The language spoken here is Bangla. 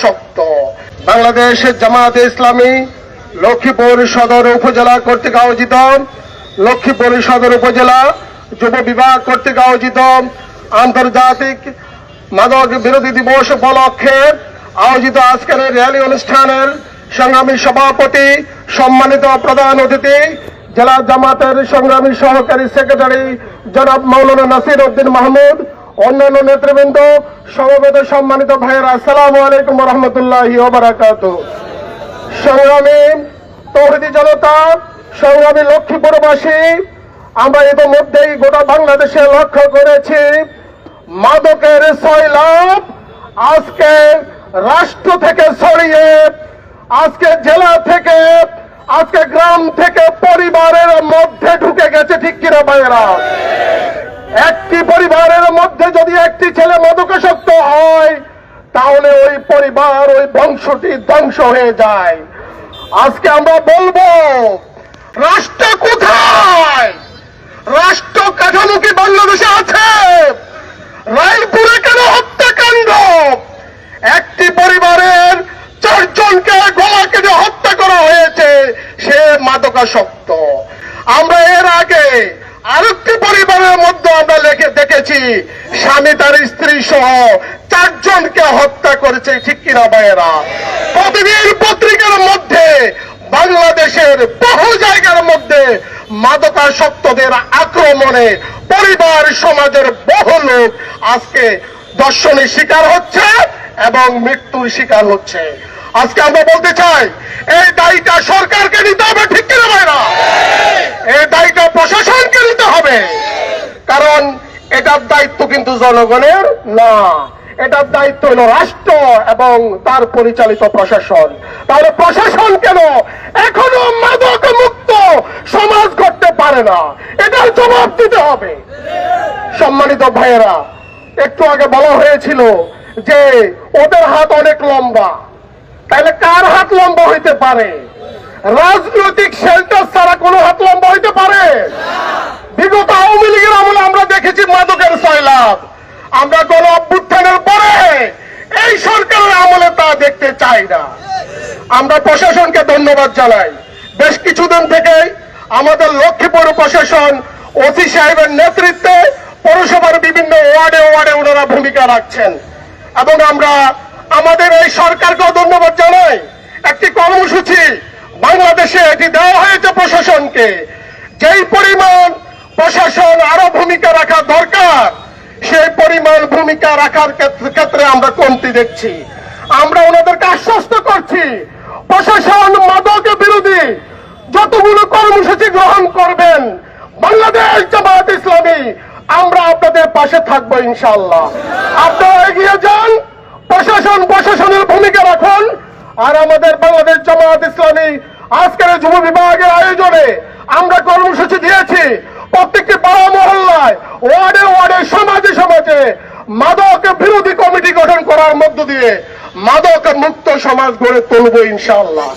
শক্ত। বাংলাদেশ জামায়াতে ইসলামী লক্ষ্মীপুর সদর উপজেলা কর্তৃক আয়োজিত লক্ষ্মীপুর সদর উপজেলা যুব বিভাগ কর্তৃক আয়োজিত আন্তর্জাতিক মাদক বিরোধী দিবস উপলক্ষে আয়োজিত আজকের র্যালি অনুষ্ঠানের সংগ্রামী সভাপতি, সম্মানিত প্রধান অতিথি, জেলা জামাতের সংগ্রামী সহকারী সেক্রেটারি জনাব মাওলানা নাসির উদ্দিন মাহমুদ, অন্যান্য নেতৃবৃন্দ, সমবেত সম্মানিত ভাইয়েরা, আসসালামু আলাইকুম ওয়া রাহমাতুল্লাহি ওয়া বারাকাতুহু। সংগ্রামী তৌহিদি জনতা, সংগ্রামী লক্ষ্মীপুরবাসী, আমরা ইতিমধ্যেই গোটা বাংলাদেশে লক্ষ্য করেছি মাদকের সয়লাব আজকে রাষ্ট্র থেকে ছড়িয়ে, আজকে জেলা থেকে, আজকে গ্রাম থেকে পরিবারের মধ্যে ঢুকে গেছে। ঠিক কিনা ভাইয়েরা? একটি পরিবারের মধ্যে যদি একটি ছেলে মাদকাসক্ত হয় তাহলে ওই পরিবার, ওই বংশটি ধ্বংস হয়ে যায়। আজকে আমরা বলবো, রাষ্ট্র কোথায়? রাষ্ট্র কাঠামো কি বাংলাদেশে আছে? রায়পুরে কেন হত্যাকাণ্ড? একটি পরিবারের 4 জনকে গলা কেটে হত্যা করা হয়েছে, সে মাদকাসক্ত। আমরা এর আগে আরেকটি পরিবারের মধ্যে আমরা দেখেছি স্বামী তার স্ত্রী সহ 4 জনকে হত্যা করেছে। ঠিক কিনা ভাইয়েরা? প্রতিদিন পত্রিকার মধ্যে বাংলাদেশের বহু জায়গার মধ্যে মাদকাসক্তদের আক্রমণে পরিবার সমাজের বহু লোক আজকে দর্শনের শিকার হচ্ছে এবং মৃত্যুর শিকার হচ্ছে। আজকে আমরা বলতে চাই, এই দায়টা সরকারকে নিতে হবে। ঠিক কিনা ভাইরা? এই দায়টা প্রশাসনকে নিতে হবে, কারণ এটার দায়িত্ব কিন্তু জনগণের না, এটার দায়িত্ব হলো রাষ্ট্র এবং তার পরিচালিত প্রশাসন। তাহলে প্রশাসন কেন এখনো মাদক মুক্ত সমাজ করতে পারে না? এটার জবাব দিতে হবে। সম্মানিত ভাইয়েরা, একটু আগে বলা হয়েছিল যে ওদের হাত অনেক লম্বা, তাহলে কার হাত লম্বা হইতে পারে? রাজনৈতিক শেল্টার ছাড়া কোন হাত লম্বা হইতে পারে? বিগত আওয়ামী লীগের আমলে আমরা দেখেছি মাদকের সয়লাব। আমরা গণ অভ্যুত্থানের পরে এই সরকারের আমলে তা দেখতে চাই না। আমরা প্রশাসনকে ধন্যবাদ জানাই। বেশ কিছুদিন থেকে আমাদের লক্ষ্মীপুর প্রশাসন ওসি সাহেবের নেতৃত্বে পৌরসভার বিভিন্ন ওয়ার্ডে ওয়ার্ডে ওনারা ভূমিকা রাখছেন এবং আমরা আমাদের এই সরকারকেও ধন্যবাদ জানাই। একটি কর্মসূচি বাংলাদেশে এটি দেওয়া হয়েছে প্রশাসনকে। যেই পরিমাণ প্রশাসন আরো ভূমিকা রাখা দরকার, সেই পরিমাণ ভূমিকা রাখার ক্ষেত্রে আমরা কমতি দেখছি। আমরা ওনাদেরকে আশ্বস্ত করছি, প্রশাসন মাদক বিরোধী যতগুলো কর্মসূচি গ্রহণ করবেন, বাংলাদেশ জামায়াত ইসলামী আমরা আপনাদের পাশে থাকবো ইনশাআল্লাহ। আপনারা এগিয়ে যান, প্রশাসনের ভূমিকা রাখুন। আর আমাদের বাংলাদেশ জামায়াত ইসলামী আজকের যুব বিভাগের আয়োজনে আমরা কর্মসূচি দিয়েছি, প্রত্যেকটি পাড়া মহল্লায়, ওয়ার্ডে ওয়ার্ডে, সমাজে সমাজে মাদক বিরোধী কমিটি গঠন করার মধ্য দিয়ে মাদক মুক্ত সমাজ গড়ে তুলব ইনশাআল্লাহ।